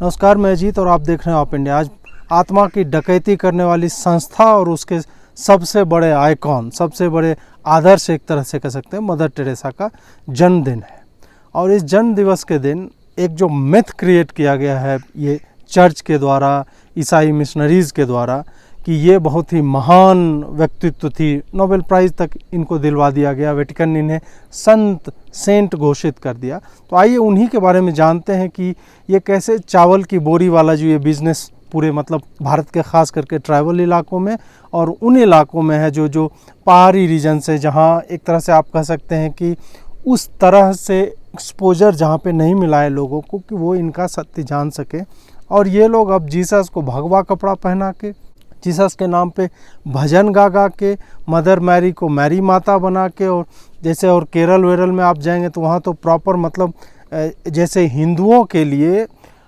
नमस्कार, मैं अजीत और आप देख रहे हैं आप इंडिया। आज आत्मा की डकैती करने वाली संस्था और उसके सबसे बड़े आइकॉन, सबसे बड़े आदर्श एक तरह से कह सकते हैं, मदर टेरेसा का जन्मदिन है। और इस जन्म दिवस के दिन एक जो मिथ क्रिएट किया गया है ये चर्च के द्वारा, ईसाई मिशनरीज़ के द्वारा, कि ये बहुत ही महान व्यक्तित्व थी, नोबेल प्राइज़ तक इनको दिलवा दिया गया, वेटिकन इन्हें सेंट घोषित कर दिया। तो आइए उन्हीं के बारे में जानते हैं कि ये कैसे चावल की बोरी वाला जो ये बिज़नेस पूरे मतलब भारत के ख़ास करके ट्राइबल इलाकों में और उन इलाकों में है जो पहाड़ी रीजन से, जहाँ एक तरह से आप कह सकते हैं कि उस तरह से एक्सपोजर जहाँ पे नहीं मिला है लोगों को कि वो इनका सत्य जान सके। और ये लोग अब जीसस को भगवा कपड़ा पहना के, जीसस के नाम पे भजन गा के, मदर मैरी को मैरी माता बना के, और जैसे और केरल वेरल में आप जाएंगे तो वहाँ तो प्रॉपर मतलब जैसे हिंदुओं के लिए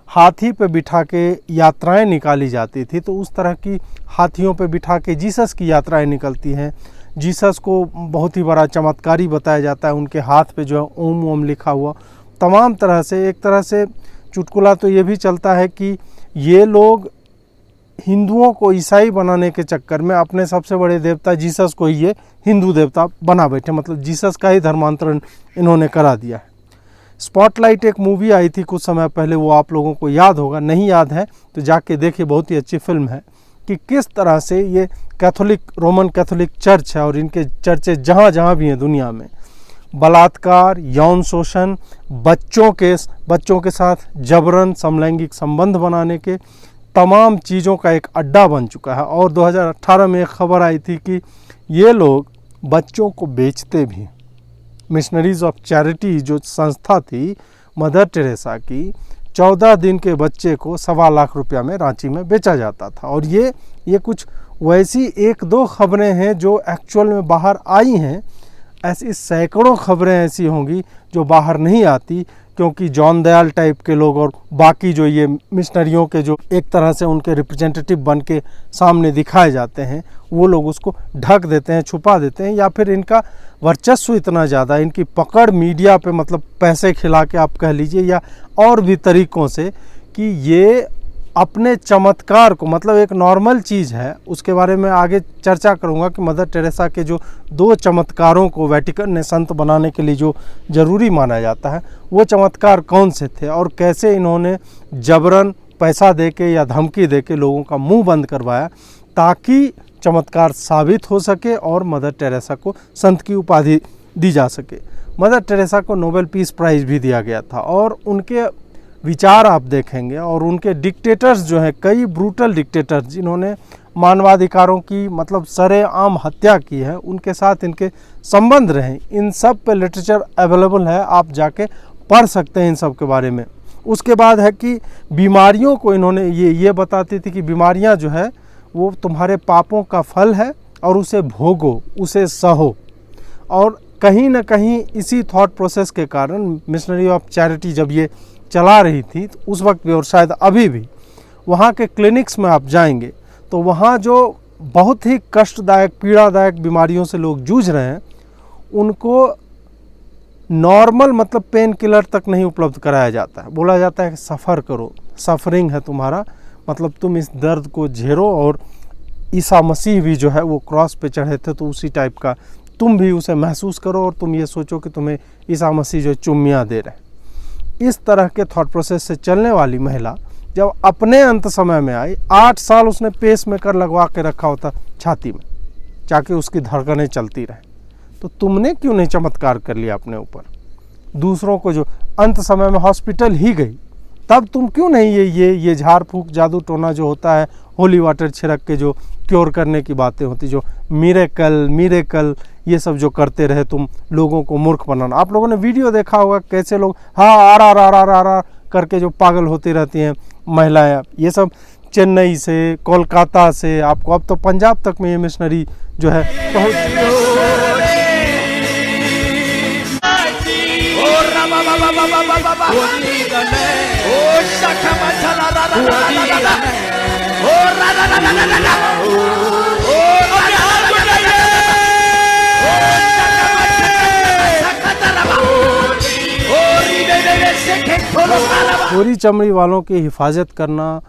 हाथी पे बिठा के यात्राएं निकाली जाती थी, तो उस तरह की हाथियों पे बिठा के जीसस की यात्राएं निकलती हैं। जीसस को बहुत ही बड़ा चमत्कारी बताया जाता है, उनके हाथ पे जो है ओम ओम लिखा हुआ। तमाम तरह से एक तरह से चुटकुला तो ये भी चलता है कि ये लोग हिंदुओं को ईसाई बनाने के चक्कर में अपने सबसे बड़े देवता जीसस को ये हिंदू देवता बना बैठे, मतलब जीसस का ही धर्मांतरण इन्होंने करा दिया है। स्पॉटलाइट एक मूवी आई थी कुछ समय पहले, वो आप लोगों को याद होगा, नहीं याद है तो जाके देखिए, बहुत ही अच्छी फिल्म है कि किस तरह से ये रोमन कैथोलिक चर्च है और इनके चर्चेज जहाँ जहाँ भी हैं दुनिया में बलात्कार, यौन शोषण, बच्चों के साथ जबरन समलैंगिक संबंध बनाने के तमाम चीज़ों का एक अड्डा बन चुका है। और 2018 में एक खबर आई थी कि ये लोग बच्चों को बेचते भी। मिशनरीज ऑफ चैरिटी जो संस्था थी मदर टेरेसा की, 14 दिन के बच्चे को 1.25 लाख रुपया में रांची में बेचा जाता था। और ये कुछ वैसी एक दो खबरें हैं जो एक्चुअल में बाहर आई हैं। ऐसी सैकड़ों खबरें ऐसी होंगी जो बाहर नहीं आती, क्योंकि जॉन दयाल टाइप के लोग और बाकी जो ये मिशनरियों के जो एक तरह से उनके रिप्रेजेंटेटिव बन के सामने दिखाए जाते हैं, वो लोग उसको ढक देते हैं, छुपा देते हैं, या फिर इनका वर्चस्व इतना ज़्यादा, इनकी पकड़ मीडिया पे मतलब पैसे खिला के आप कह लीजिए या और भी तरीक़ों से, कि ये अपने चमत्कार को, मतलब एक नॉर्मल चीज़ है, उसके बारे में आगे चर्चा करूंगा कि मदर टेरेसा के जो 2 चमत्कारों को वेटिकन ने संत बनाने के लिए जो ज़रूरी माना जाता है, वो चमत्कार कौन से थे और कैसे इन्होंने जबरन पैसा दे के या धमकी दे के लोगों का मुंह बंद करवाया ताकि चमत्कार साबित हो सके और मदर टेरेसा को संत की उपाधि दी जा सके। मदर टेरेसा को नोबेल पीस प्राइज़ भी दिया गया था। और उनके विचार आप देखेंगे और उनके डिक्टेटर्स जो हैं, कई ब्रूटल डिक्टेटर्स जिन्होंने मानवाधिकारों की मतलब सरेआम हत्या की है, उनके साथ इनके संबंध रहे। इन सब पे लिटरेचर अवेलेबल है, आप जाके पढ़ सकते हैं इन सब के बारे में। उसके बाद है कि बीमारियों को इन्होंने ये बताती थी कि बीमारियां जो है वो तुम्हारे पापों का फल है और उसे भोगो, उसे सहो। और कहीं ना कहीं इसी थॉट प्रोसेस के कारण मिशनरी ऑफ चैरिटी जब ये चला रही थी तो उस वक्त भी और शायद अभी भी वहाँ के क्लिनिक्स में आप जाएंगे तो वहाँ जो बहुत ही कष्टदायक, पीड़ादायक बीमारियों से लोग जूझ रहे हैं, उनको नॉर्मल मतलब पेन किलर तक नहीं उपलब्ध कराया जाता है। बोला जाता है कि सफ़र करो, सफरिंग है तुम्हारा, मतलब तुम इस दर्द को झेलो। और ईसा मसीह भी जो है वो क्रॉस पे चढ़े थे, तो उसी टाइप का तुम भी उसे महसूस करो और तुम ये सोचो कि तुम्हें ईसा मसीह जो चुम्मियाँ दे रहे हैं। इस तरह के थॉट प्रोसेस से चलने वाली महिला जब अपने अंत समय में आई, 8 साल उसने पेस मेकर लगवा के रखा होता छाती में, ताकि उसकी धड़कनें चलती रहें। तो तुमने क्यों नहीं चमत्कार कर लिया अपने ऊपर? दूसरों को जो अंत समय में हॉस्पिटल ही गई, तब तुम क्यों नहीं ये झाड़ फूक, जादू टोना जो होता है, होली वाटर छिड़क के जो क्योर करने की बातें होती, जो मिरेकल ये सब जो करते रहे तुम लोगों को मूर्ख बनाना। आप लोगों ने वीडियो देखा होगा कैसे लोग आर करके जो पागल होती रहती हैं महिलाएं। ये सब चेन्नई से, कोलकाता से, आपको अब तो पंजाब तक में ये मिशनरी जो है Solo चोरी चमड़ी वालों की हिफाजत करना,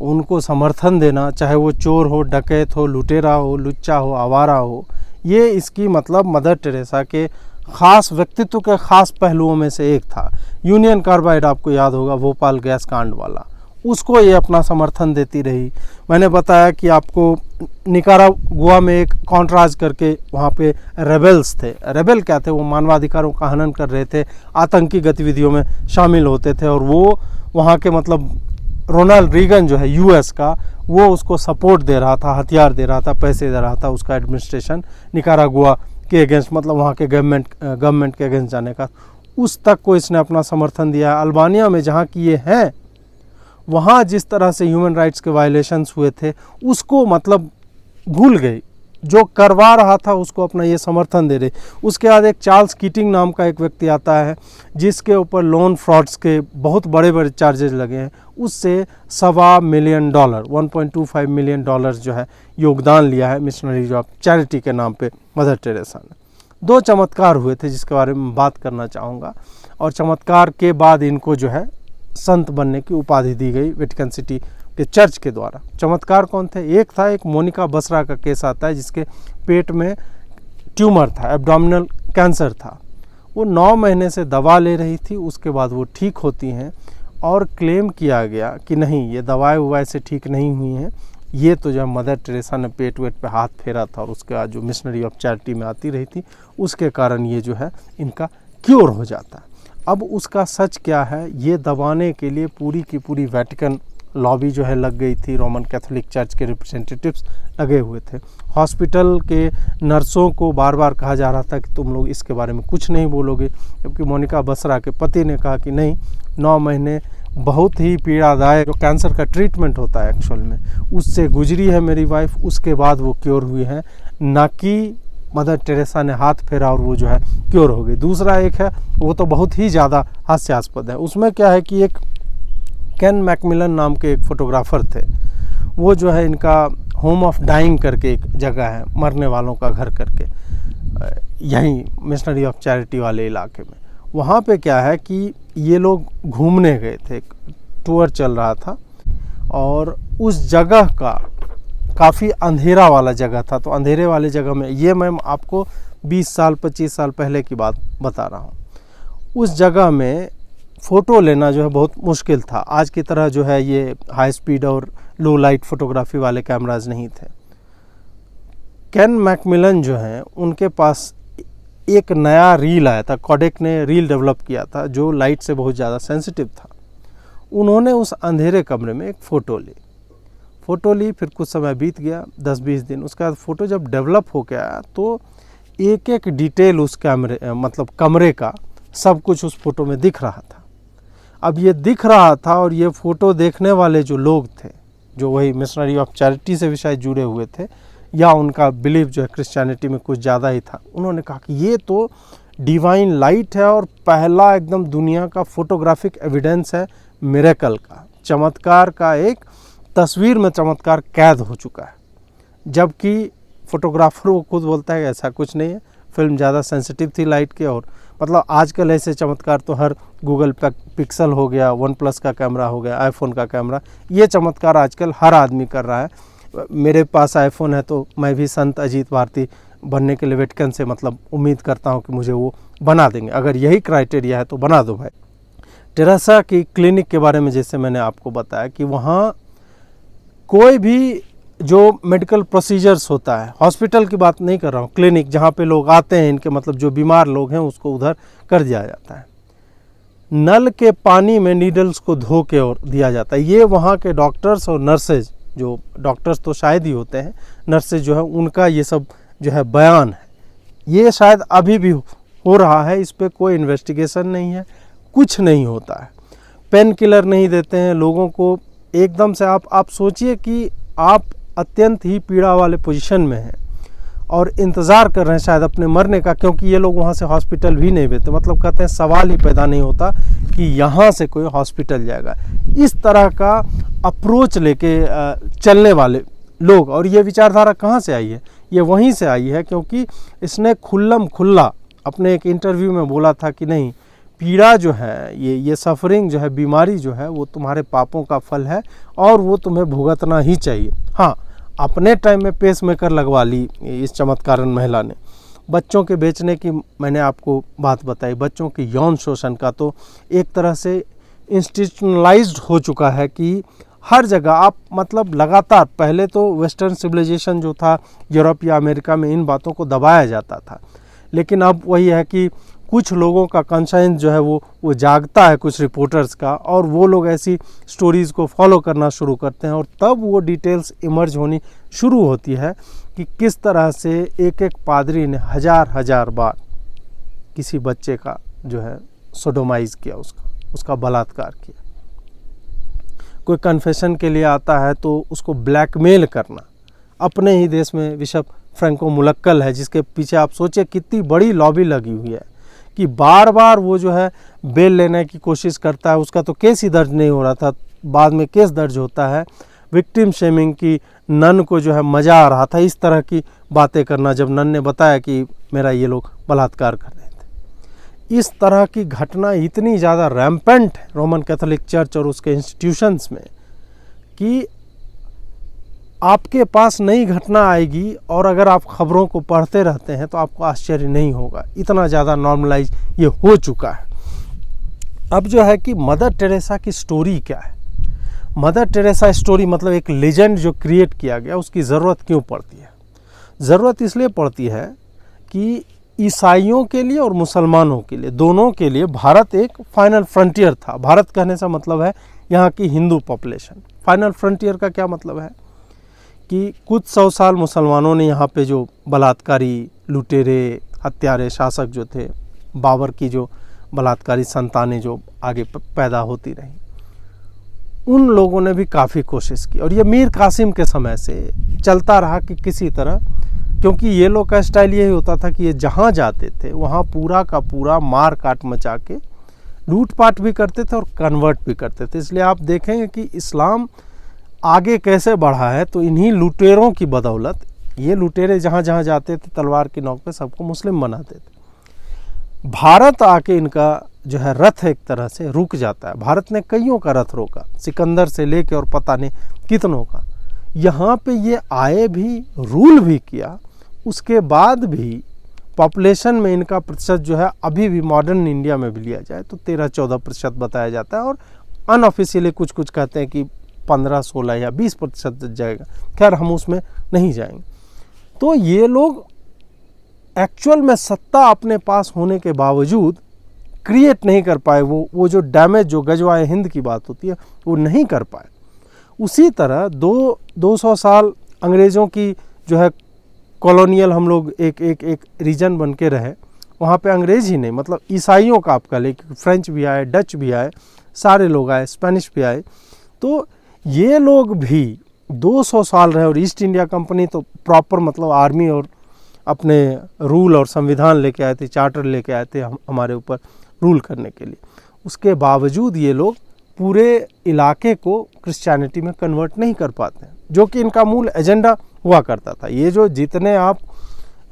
उनको समर्थन देना, चाहे वो चोर हो, डकैत हो, लुटेरा हो, लुच्चा हो, आवारा हो, ये इसकी मतलब मदर टेरेसा के ख़ास व्यक्तित्व के ख़ास पहलुओं में से एक था। यूनियन कार्बाइड आपको याद होगा, भोपाल गैस कांड वाला, उसको ये अपना समर्थन देती रही। मैंने बताया कि आपको निकारागुआ में एक कॉन्ट्राज करके वहाँ पे रेबेल्स थे। रेबेल क्या थे? वो मानवाधिकारों का हनन कर रहे थे, आतंकी गतिविधियों में शामिल होते थे, और वो वहाँ के मतलब रोनाल्ड रीगन जो है यूएस का, वो उसको सपोर्ट दे रहा था, हथियार दे रहा था, पैसे दे रहा था, उसका एडमिनिस्ट्रेशन निकारागुआ के अगेंस्ट, मतलब वहाँ के गवर्नमेंट के अगेंस्ट जाने का, उस तक को इसने अपना समर्थन दिया। अल्बानिया में जहाँ की ये हैं, वहाँ जिस तरह से ह्यूमन राइट्स के वायलेशंस हुए थे उसको मतलब भूल गई, जो करवा रहा था उसको अपना ये समर्थन दे रहे। उसके बाद एक चार्ल्स कीटिंग नाम का एक व्यक्ति आता है, जिसके ऊपर लोन फ्रॉड्स के बहुत बड़े बड़े चार्जेस लगे हैं, उससे $1.25 मिलियन 1.25 मिलियन डॉलर जो है योगदान लिया है मिशनरीज ऑफ चैरिटी के नाम पे मदर टेरेसा ने। 2 चमत्कार हुए थे जिसके बारे में बात करना चाहूँगा, और चमत्कार के बाद इनको जो है संत बनने की उपाधि दी गई वेटिकन सिटी के चर्च के द्वारा। चमत्कार कौन थे? एक था, एक मोनिका बसरा का केस आता है, जिसके पेट में ट्यूमर था, एब्डोमिनल कैंसर था। वो 9 महीने से दवा ले रही थी, उसके बाद वो ठीक होती हैं, और क्लेम किया गया कि नहीं, ये दवाई ववाई से ठीक नहीं हुई हैं, ये तो जब मदर टेरेसा ने पेट वेट पे हाथ फेरा था और उसके बाद जो मिशनरी ऑफ चैरिटी में आती रही थी, उसके कारण ये जो है इनका क्योर हो जाता है। अब उसका सच क्या है, ये दबाने के लिए पूरी की पूरी वेटिकन लॉबी जो है लग गई थी, रोमन कैथोलिक चर्च के रिप्रेजेंटेटिव्स लगे हुए थे। हॉस्पिटल के नर्सों को बार बार कहा जा रहा था कि तुम लोग इसके बारे में कुछ नहीं बोलोगे, जबकि मोनिका बसरा के पति ने कहा कि नहीं, 9 महीने बहुत ही पीड़ादायक जो कैंसर का ट्रीटमेंट होता है एक्चुअल में, उससे गुजरी है मेरी वाइफ, उसके बाद वो क्योर हुई है, ना कि मदर टेरेसा ने हाथ फेरा और वो जो है क्योर हो गई। दूसरा एक है, वो तो बहुत ही ज़्यादा हास्यास्पद है। उसमें क्या है कि एक केन मैकमिलन नाम के एक फोटोग्राफर थे, वो जो है इनका होम ऑफ डाइंग करके एक जगह है, मरने वालों का घर करके, यहीं मिशनरी ऑफ चैरिटी वाले इलाके में। वहाँ पे क्या है कि ये लोग घूमने गए थे, एक टूर चल रहा था, और उस जगह का काफ़ी अंधेरा वाला जगह था। तो अंधेरे वाले जगह में, ये मैं आपको 20 साल 25 साल पहले की बात बता रहा हूँ, उस जगह में फ़ोटो लेना जो है बहुत मुश्किल था। आज की तरह जो है ये हाई स्पीड और लो लाइट फोटोग्राफी वाले कैमराज नहीं थे। केन मैकमिलन जो हैं, उनके पास एक नया रील आया था, कोडेक ने रील डेवलप किया था जो लाइट से बहुत ज़्यादा सेंसिटिव था। उन्होंने उस अंधेरे कमरे में एक फ़ोटो ली, फिर कुछ समय बीत गया, 10-20 दिन, उसके बाद फ़ोटो जब डेवलप हो गया तो एक एक डिटेल उस मतलब कमरे का सब कुछ उस फ़ोटो में दिख रहा था। अब ये दिख रहा था, और ये फ़ोटो देखने वाले जो लोग थे, जो वही मिशनरी ऑफ चैरिटी से भी शायद जुड़े हुए थे, या उनका बिलीव जो है क्रिश्चियनिटी में कुछ ज़्यादा ही था, उन्होंने कहा कि ये तो डिवाइन लाइट है, और पहला एकदम दुनिया का फोटोग्राफिक एविडेंस है मिरेकल का, चमत्कार का, एक तस्वीर में चमत्कार कैद हो चुका है। जबकि फोटोग्राफर वो खुद बोलता है ऐसा कुछ नहीं है, फिल्म ज़्यादा सेंसिटिव थी लाइट के, और मतलब आजकल ऐसे चमत्कार तो हर गूगल पिक्सल हो गया, OnePlus का कैमरा हो गया, आईफोन का कैमरा, ये चमत्कार आजकल हर आदमी कर रहा है। मेरे पास आईफोन है तो मैं भी संत अजीत भारती बनने के लिए वेटिकन से मतलब उम्मीद करता हूँ कि मुझे वो बना देंगे। अगर यही क्राइटेरिया है तो बना दो भाई। टेरेसा की क्लिनिक के बारे में जैसे मैंने आपको बताया कि वहाँ कोई भी जो मेडिकल प्रोसीजर्स होता है, हॉस्पिटल की बात नहीं कर रहा हूँ, क्लिनिक जहाँ पे लोग आते हैं, इनके मतलब जो बीमार लोग हैं उसको उधर कर दिया जाता है। नल के पानी में नीडल्स को धो के और दिया जाता है। ये वहाँ के डॉक्टर्स और नर्सेज, जो डॉक्टर्स तो शायद ही होते हैं, नर्सेज जो है उनका ये सब जो है बयान है। ये शायद अभी भी हो रहा है, इस पर कोई इन्वेस्टिगेशन नहीं है, कुछ नहीं होता है। पेन किलर नहीं देते हैं लोगों को, एकदम से आप सोचिए कि आप अत्यंत ही पीड़ा वाले पोजीशन में हैं और इंतज़ार कर रहे हैं शायद अपने मरने का, क्योंकि ये लोग वहाँ से हॉस्पिटल भी नहीं भेजते। मतलब कहते हैं सवाल ही पैदा नहीं होता कि यहाँ से कोई हॉस्पिटल जाएगा। इस तरह का अप्रोच लेके चलने वाले लोग, और ये विचारधारा कहाँ से आई है? ये वहीं से आई है क्योंकि इसने खुल्ला अपने एक इंटरव्यू में बोला था कि नहीं, पीड़ा जो है, ये सफरिंग जो है, बीमारी जो है, वो तुम्हारे पापों का फल है और वो तुम्हें भुगतना ही चाहिए। हाँ, अपने टाइम में पेसमेकर लगवा ली इस चमत्कारण महिला ने। बच्चों के बेचने की मैंने आपको बात बताई, बच्चों के यौन शोषण का तो एक तरह से इंस्टीट्यूशनलाइज्ड हो चुका है कि हर जगह आप मतलब लगातार, पहले तो वेस्टर्न सिविलाइजेशन जो था यूरोप या अमेरिका में, इन बातों को दबाया जाता था, लेकिन अब वही है कि कुछ लोगों का कंसाइंस जो है वो जागता है, कुछ रिपोर्टर्स का, और वो लोग ऐसी स्टोरीज़ को फॉलो करना शुरू करते हैं और तब वो डिटेल्स इमर्ज होनी शुरू होती है कि किस तरह से एक एक पादरी ने हजार बार किसी बच्चे का जो है सोडोमाइज किया, उसका बलात्कार किया। कोई कन्फेशन के लिए आता है तो उसको ब्लैकमेल करना। अपने ही देश में बिशप फ्रैंको मुलक्कल है, जिसके पीछे आप सोचिए कितनी बड़ी लॉबी लगी हुई है कि बार बार वो जो है बेल लेने की कोशिश करता है। उसका तो केस ही दर्ज नहीं हो रहा था, बाद में केस दर्ज होता है। विक्टिम शेमिंग की, नन को जो है मज़ा आ रहा था इस तरह की बातें करना, जब नन ने बताया कि मेरा ये लोग बलात्कार कर रहे थे। इस तरह की घटना इतनी ज़्यादा रैम्पेंट है रोमन कैथोलिक चर्च और उसके इंस्टीट्यूशंस में कि आपके पास नई घटना आएगी और अगर आप खबरों को पढ़ते रहते हैं तो आपको आश्चर्य नहीं होगा, इतना ज़्यादा नॉर्मलाइज ये हो चुका है। अब जो है कि मदर टेरेसा की स्टोरी क्या है। मदर टेरेसा स्टोरी मतलब एक लेजेंड जो क्रिएट किया गया, उसकी ज़रूरत क्यों पड़ती है? ज़रूरत इसलिए पड़ती है कि ईसाइयों के लिए और मुसलमानों के लिए, दोनों के लिए भारत एक फाइनल फ्रंटियर था। भारत कहने से मतलब है यहाँ की हिंदू पॉपुलेशन। फाइनल फ्रंटियर का क्या मतलब है कि कुछ 100 साल मुसलमानों ने यहाँ पे जो बलात्कारी, लुटेरे, हत्यारे शासक जो थे, बाबर की जो बलात्कारी संतानें जो आगे पैदा होती रहीं, उन लोगों ने भी काफ़ी कोशिश की। और ये मीर कासिम के समय से चलता रहा कि किसी तरह, क्योंकि ये लोग का स्टाइल यही होता था कि ये जहाँ जाते थे वहाँ पूरा का पूरा मार काट मचा के लूटपाट भी करते थे और कन्वर्ट भी करते थे। इसलिए आप देखेंगे कि इस्लाम आगे कैसे बढ़ा है तो इन्हीं लुटेरों की बदौलत। ये लुटेरे जहाँ जहाँ जाते थे तलवार की नोक पे सबको मुस्लिम बनाते थे। भारत आके इनका जो है रथ एक तरह से रुक जाता है। भारत ने कईयों का रथ रोका, सिकंदर से लेके और पता नहीं कितनों का। यहाँ पे ये आए भी, रूल भी किया, उसके बाद भी पॉपुलेशन में इनका प्रतिशत जो है अभी भी मॉडर्न इंडिया में भी लिया जाए तो 13-14% बताया जाता है, और अनऑफिशियली कुछ कहते हैं कि 15-16 या 20% जाएगा। खैर हम उसमें नहीं जाएंगे। तो ये लोग एक्चुअल में सत्ता अपने पास होने के बावजूद क्रिएट नहीं कर पाए, वो जो डैमेज, जो गजवाए हिंद की बात होती है, वो नहीं कर पाए। उसी तरह 200 साल अंग्रेज़ों की जो है कॉलोनियल हम लोग एक रीजन बन के रहे। वहाँ पे अंग्रेज़ ही नहीं, मतलब ईसाइयों का आपका ले, फ्रेंच भी आए, डच भी आए, सारे लोग आए, स्पेनिश भी आए। तो ये लोग भी 200 साल रहे। और ईस्ट इंडिया कंपनी तो प्रॉपर मतलब आर्मी और अपने रूल और संविधान लेके आए थे, चार्टर लेके आए थे हमारे ऊपर रूल करने के लिए। उसके बावजूद ये लोग पूरे इलाके को क्रिश्चियनिटी में कन्वर्ट नहीं कर पाते, जो कि इनका मूल एजेंडा हुआ करता था। ये जो जितने आप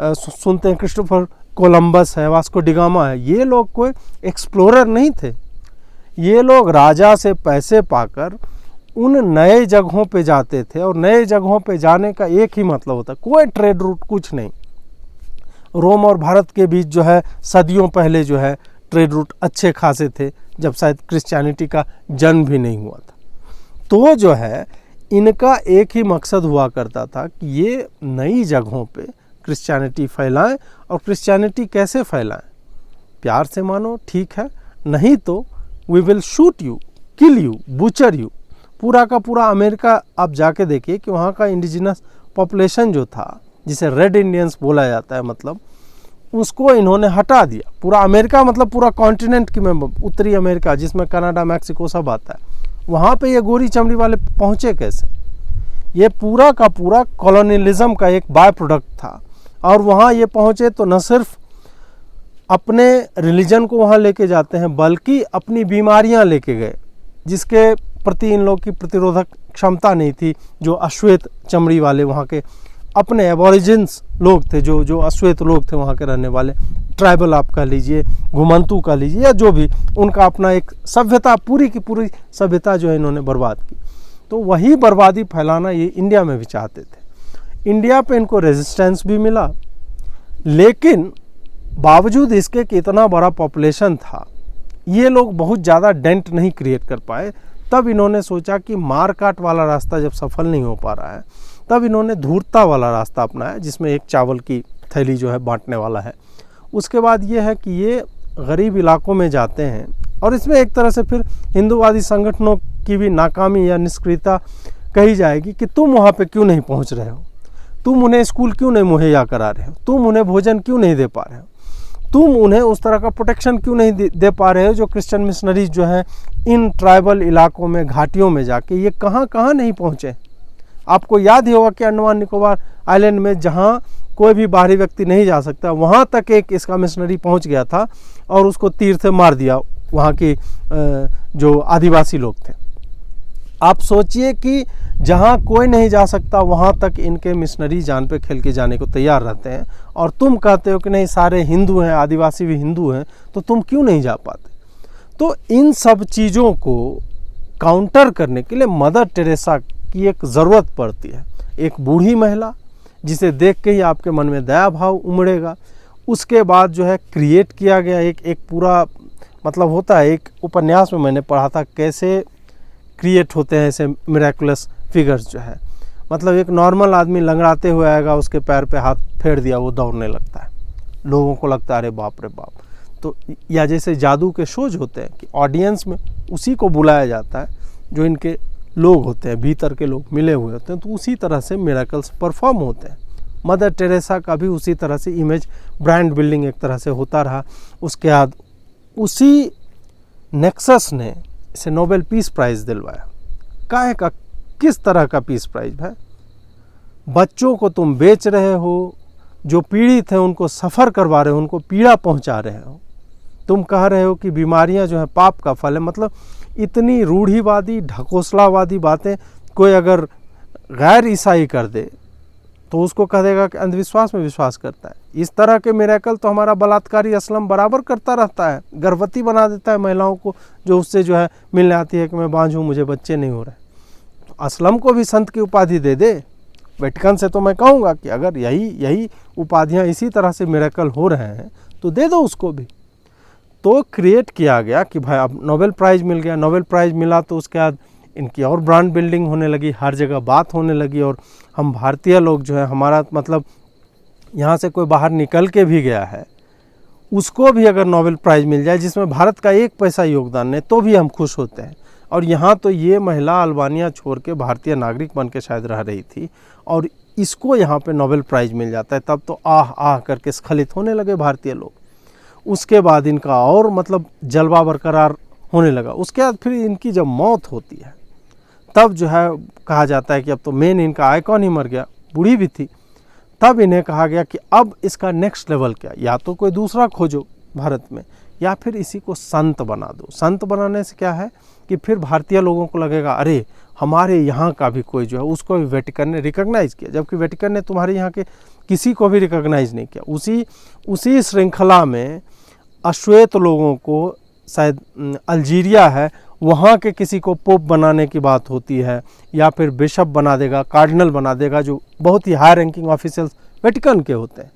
सुनते हैं, क्रिस्टोफर कोलंबस है, वास्को डिगामा है, ये लोग कोई एक्सप्लोरर नहीं थे। ये लोग राजा से पैसे पाकर उन नए जगहों पे जाते थे, और नए जगहों पे जाने का एक ही मतलब होता, कोई ट्रेड रूट कुछ नहीं। रोम और भारत के बीच जो है सदियों पहले जो है ट्रेड रूट अच्छे खासे थे, जब शायद क्रिश्चियनिटी का जन्म भी नहीं हुआ था। तो जो है इनका एक ही मकसद हुआ करता था कि ये नई जगहों पे क्रिश्चियनिटी फैलाएं। और क्रिश्चियनिटी कैसे फैलाएं? प्यार से मानो ठीक है, नहीं तो we will shoot you, kill you, butcher you. पूरा का पूरा अमेरिका आप जाके देखिए कि वहाँ का इंडिजिनस पॉपुलेशन जो था, जिसे रेड इंडियंस बोला जाता है, मतलब उसको इन्होंने हटा दिया। पूरा अमेरिका मतलब पूरा कॉन्टिनेंट की में, उत्तरी अमेरिका जिसमें कनाडा, मैक्सिको सब आता है, वहाँ पे ये गोरी चमड़ी वाले पहुँचे कैसे? ये पूरा का पूरा कॉलोनियलिज्म का एक बाय प्रोडक्ट था। और वहाँ ये पहुँचे तो न सिर्फ अपने रिलीजन को वहाँ लेके जाते हैं, बल्कि अपनी बीमारियाँ लेके गए, जिसके प्रति इन लोग की प्रतिरोधक क्षमता नहीं थी। जो अश्वेत चमड़ी वाले वहाँ के अपने एबोरिजिन्स लोग थे, जो अश्वेत लोग थे वहाँ के रहने वाले, ट्राइबल आप कह लीजिए, घुमंतू कह लीजिए, या जो भी, उनका अपना एक सभ्यता, पूरी की पूरी सभ्यता जो है इन्होंने बर्बाद की। तो वही बर्बादी फैलाना ये इंडिया में भी चाहते थे। इंडिया पे इनको रेजिस्टेंस भी मिला, लेकिन बावजूद इसके कि इतना बड़ा पॉपुलेशन था, ये लोग बहुत ज़्यादा डेंट नहीं क्रिएट कर पाए। तब इन्होंने सोचा कि मार काट वाला रास्ता जब सफल नहीं हो पा रहा है, तब इन्होंने धूर्तता वाला रास्ता अपनाया, जिसमें एक चावल की थैली जो है बांटने वाला है। उसके बाद ये है कि ये गरीब इलाकों में जाते हैं, और इसमें एक तरह से फिर हिंदूवादी संगठनों की भी नाकामी या निष्क्रियता कही जाएगी कि तुम वहाँ पे क्यों नहीं पहुँच रहे हो, तुम उन्हें स्कूल क्यों नहीं मुहैया करा रहे हो, तुम उन्हें भोजन क्यों नहीं दे पा रहे हो, तुम उन्हें उस तरह का प्रोटेक्शन क्यों नहीं दे पा रहे हो जो क्रिश्चियन मिशनरीज जो हैं इन ट्राइबल इलाकों में, घाटियों में जाके ये कहाँ कहाँ नहीं पहुँचे। आपको याद ही होगा कि अंडमान निकोबार आइलैंड में जहाँ कोई भी बाहरी व्यक्ति नहीं जा सकता, वहाँ तक एक इसका मिशनरी पहुँच गया था और उसको तीर से मार दिया वहाँ के जो आदिवासी लोग थे। आप सोचिए कि जहाँ कोई नहीं जा सकता वहाँ तक इनके मिशनरी जान पे खेल के जाने को तैयार रहते हैं, और तुम कहते हो कि नहीं सारे हिंदू हैं, आदिवासी भी हिंदू हैं, तो तुम क्यों नहीं जा पाते। तो इन सब चीज़ों को काउंटर करने के लिए मदर टेरेसा की एक ज़रूरत पड़ती है। एक बूढ़ी महिला जिसे देख के ही आपके मन में दया भाव उमड़ेगा। उसके बाद जो है क्रिएट किया गया एक पूरा, मतलब होता है, एक उपन्यास में मैंने पढ़ा था कैसे क्रिएट होते हैं ऐसे मिरेकुलस फिगर्स जो है। मतलब एक नॉर्मल आदमी लंगड़ाते हुए आएगा, उसके पैर पे हाथ फेर दिया, वो दौड़ने लगता है, लोगों को लगता है अरे बाप रे बाप। तो या जैसे जादू के शोज होते हैं कि ऑडियंस में उसी को बुलाया जाता है जो इनके लोग होते हैं, भीतर के लोग मिले हुए होते हैं, तो उसी तरह से मिरेकल्स परफॉर्म होते हैं। मदर टेरेसा का भी उसी तरह से इमेज ब्रांड बिल्डिंग एक तरह से होता रहा। उसके बाद उसी नेक्सस ने इसे नोबेल पीस प्राइज़ दिलवाया। काहे का, किस तरह का पीस प्राइज है? बच्चों को तुम बेच रहे हो, जो पीड़ित हैं उनको सफ़र करवा रहे हो, उनको पीड़ा पहुंचा रहे हो। तुम कह रहे हो कि बीमारियां जो है पाप का फल है। मतलब इतनी रूढ़िवादी, ढकोसलावादी बातें कोई अगर गैर ईसाई कर दे तो उसको कह देगा कि अंधविश्वास में विश्वास करता है। इस तरह के मिरेकल तो हमारा बलात्कारी असलम बराबर करता रहता है, गर्भवती बना देता है महिलाओं को जो उससे जो है मिलने आती है कि मैं बांझ हूँ, मुझे बच्चे नहीं हो रहे। तो असलम को भी संत की उपाधि दे दे। वेटिकन से तो मैं कहूँगा कि अगर यही उपाधियाँ इसी तरह से मिरेकल हो रहे हैं तो दे दो उसको भी। तो क्रिएट किया गया कि भाई अब नोबेल प्राइज़ मिल गया। नोबेल प्राइज़ मिला तो उसके बाद इनकी और ब्रांड बिल्डिंग होने लगी, हर जगह बात होने लगी। और हम भारतीय लोग जो है, हमारा मतलब यहाँ से कोई बाहर निकल के भी गया है, उसको भी अगर नोबेल प्राइज़ मिल जाए जिसमें भारत का 1 पैसा योगदान नहीं, तो भी हम खुश होते हैं। और यहाँ तो ये महिला अल्बानिया छोड़ के भारतीय नागरिक बन के शायद रह रही थी, और इसको यहाँ पे नोबेल प्राइज़ मिल जाता है, तब तो आह करके स्खलित होने लगे भारतीय लोग। उसके बाद इनका और मतलब जलवा बरकरार होने लगा। उसके बाद फिर इनकी जब मौत होती है तब जो है कहा जाता है कि अब तो मेन इनका आइकॉन ही मर गया, बूढ़ी भी थी। तब इन्हें कहा गया कि अब इसका नेक्स्ट लेवल क्या, या तो कोई दूसरा खोजो भारत में, या फिर इसी को संत बना दो। संत बनाने से क्या है कि फिर भारतीय लोगों को लगेगा अरे हमारे यहाँ का भी कोई जो है, उसको भी वेटिकन ने रिकॉग्नाइज़ किया, जबकि वेटिकन ने तुम्हारे यहाँ के किसी को भी रिकॉग्नाइज़ नहीं किया। उसी श्रृंखला में अश्वेत लोगों को, शायद अल्जीरिया है, वहाँ के किसी को पोप बनाने की बात होती है, या फिर बिशप बना देगा, कार्डिनल बना देगा, जो बहुत ही हाई रैंकिंग ऑफिशियल्स वेटिकन के होते हैं।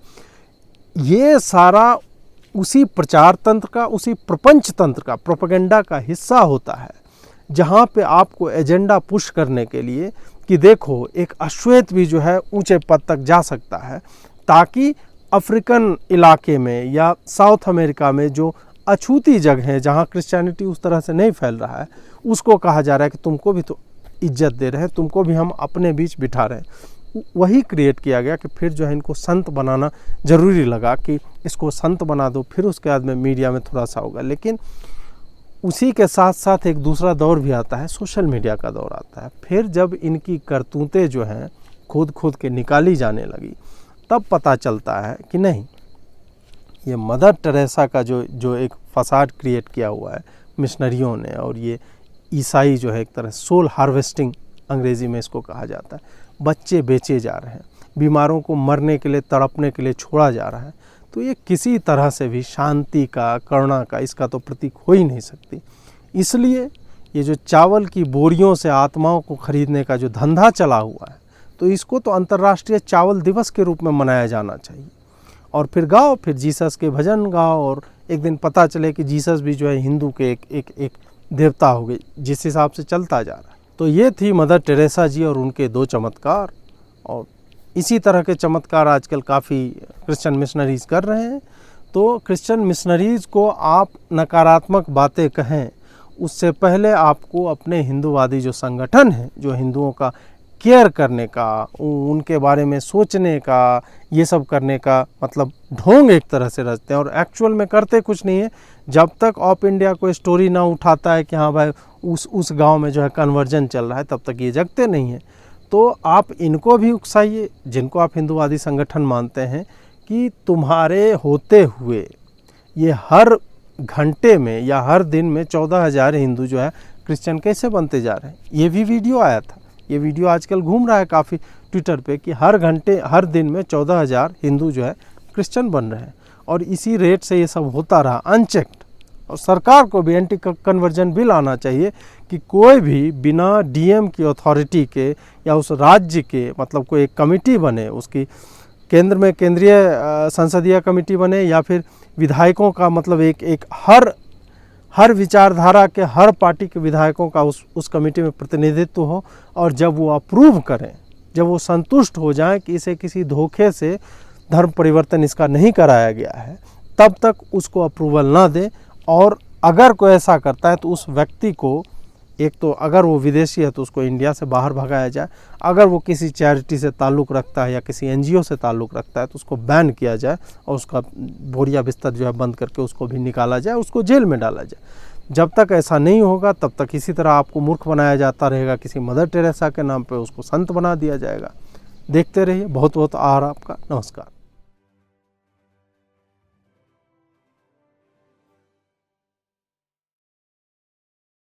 ये सारा उसी प्रचार तंत्र का, उसी प्रपंच तंत्र का, प्रोपेगेंडा का हिस्सा होता है, जहाँ पे आपको एजेंडा पुश करने के लिए कि देखो एक अश्वेत भी जो है ऊंचे पद तक जा सकता है, ताकि अफ्रीकन इलाके में या साउथ अमेरिका में जो अछूती जगह है जहाँ क्रिश्चियनिटी उस तरह से नहीं फैल रहा है, उसको कहा जा रहा है कि तुमको भी तो इज्जत दे रहे हैं, तुमको भी हम अपने बीच बिठा रहे हैं। वही क्रिएट किया गया कि फिर जो है इनको संत बनाना ज़रूरी लगा कि इसको संत बना दो, फिर उसके बाद में मीडिया में थोड़ा सा होगा। लेकिन उसी के साथ साथ एक दूसरा दौर भी आता है, सोशल मीडिया का दौर आता है। फिर जब इनकी करतूतें जो हैं खोद के निकाली जाने लगी, तब पता चलता है कि नहीं, ये मदर टेरेसा का जो एक फसाड क्रिएट किया हुआ है मिशनरियों ने, और ये ईसाई जो है एक तरह सोल हार्वेस्टिंग अंग्रेज़ी में इसको कहा जाता है। बच्चे बेचे जा रहे हैं, बीमारों को मरने के लिए, तड़पने के लिए छोड़ा जा रहा है। तो ये किसी तरह से भी शांति का, करुणा का, इसका तो प्रतीक हो ही नहीं सकती। इसलिए ये जो चावल की बोरियों से आत्माओं को खरीदने का जो धंधा चला हुआ है, तो इसको तो अंतर्राष्ट्रीय चावल दिवस के रूप में मनाया जाना चाहिए। और फिर गाओ, फिर जीसस के भजन गाओ, और एक दिन पता चले कि जीसस भी जो है हिंदू के एक देवता हो गए, जिस हिसाब से चलता जा रहा है। तो ये थी मदर टेरेसा जी और उनके 2 चमत्कार। और इसी तरह के चमत्कार आजकल काफ़ी क्रिश्चियन मिशनरीज कर रहे हैं। तो क्रिश्चियन मिशनरीज को आप नकारात्मक बातें कहें, उससे पहले आपको अपने हिंदूवादी जो संगठन हैं, जो हिंदुओं का केयर करने का, उनके बारे में सोचने का, ये सब करने का मतलब ढोंग एक तरह से रचते हैं और एक्चुअल में करते कुछ नहीं है। जब तक ऑफ इंडिया कोई स्टोरी ना उठाता है कि हाँ भाई उस गांव में जो है कन्वर्जन चल रहा है, तब तक ये जगते नहीं हैं। तो आप इनको भी उकसाइए, जिनको आप हिंदूवादी संगठन मानते हैं, कि तुम्हारे होते हुए ये हर घंटे में या हर दिन में 14,000 हिंदू जो है क्रिश्चियन कैसे बनते जा रहे हैं। ये भी वीडियो आया था, ये वीडियो आजकल घूम रहा है काफ़ी ट्विटर पे कि हर दिन में 14,000 हिंदू जो है क्रिश्चियन बन रहे हैं। और इसी रेट से ये सब होता रहा अनचेक्ड। और सरकार को भी एंटी कन्वर्जन बिल आना चाहिए कि कोई भी बिना डीएम की अथॉरिटी के या उस राज्य के मतलब कोई एक कमेटी बने, उसकी केंद्र में केंद्रीय संसदीय कमेटी बने, या फिर विधायकों का मतलब एक हर विचारधारा के हर पार्टी के विधायकों का उस कमेटी में प्रतिनिधित्व हो। और जब वो अप्रूव करें, जब वो संतुष्ट हो जाएं कि इसे किसी धोखे से धर्म परिवर्तन इसका नहीं कराया गया है, तब तक उसको अप्रूवल ना दें। और अगर कोई ऐसा करता है तो उस व्यक्ति को, एक तो अगर वो विदेशी है तो उसको इंडिया से बाहर भगाया जाए, अगर वो किसी चैरिटी से ताल्लुक़ रखता है या किसी एनजीओ से ताल्लुक़ रखता है तो उसको बैन किया जाए और उसका बोरिया बिस्तर जो है बंद करके उसको भी निकाला जाए, उसको जेल में डाला जाए। जब तक ऐसा नहीं होगा तब तक इसी तरह आपको मूर्ख बनाया जाता रहेगा, किसी मदर टेरेसा के नाम पे उसको संत बना दिया जाएगा। देखते रहिए। बहुत बहुत आभार आपका। नमस्कार।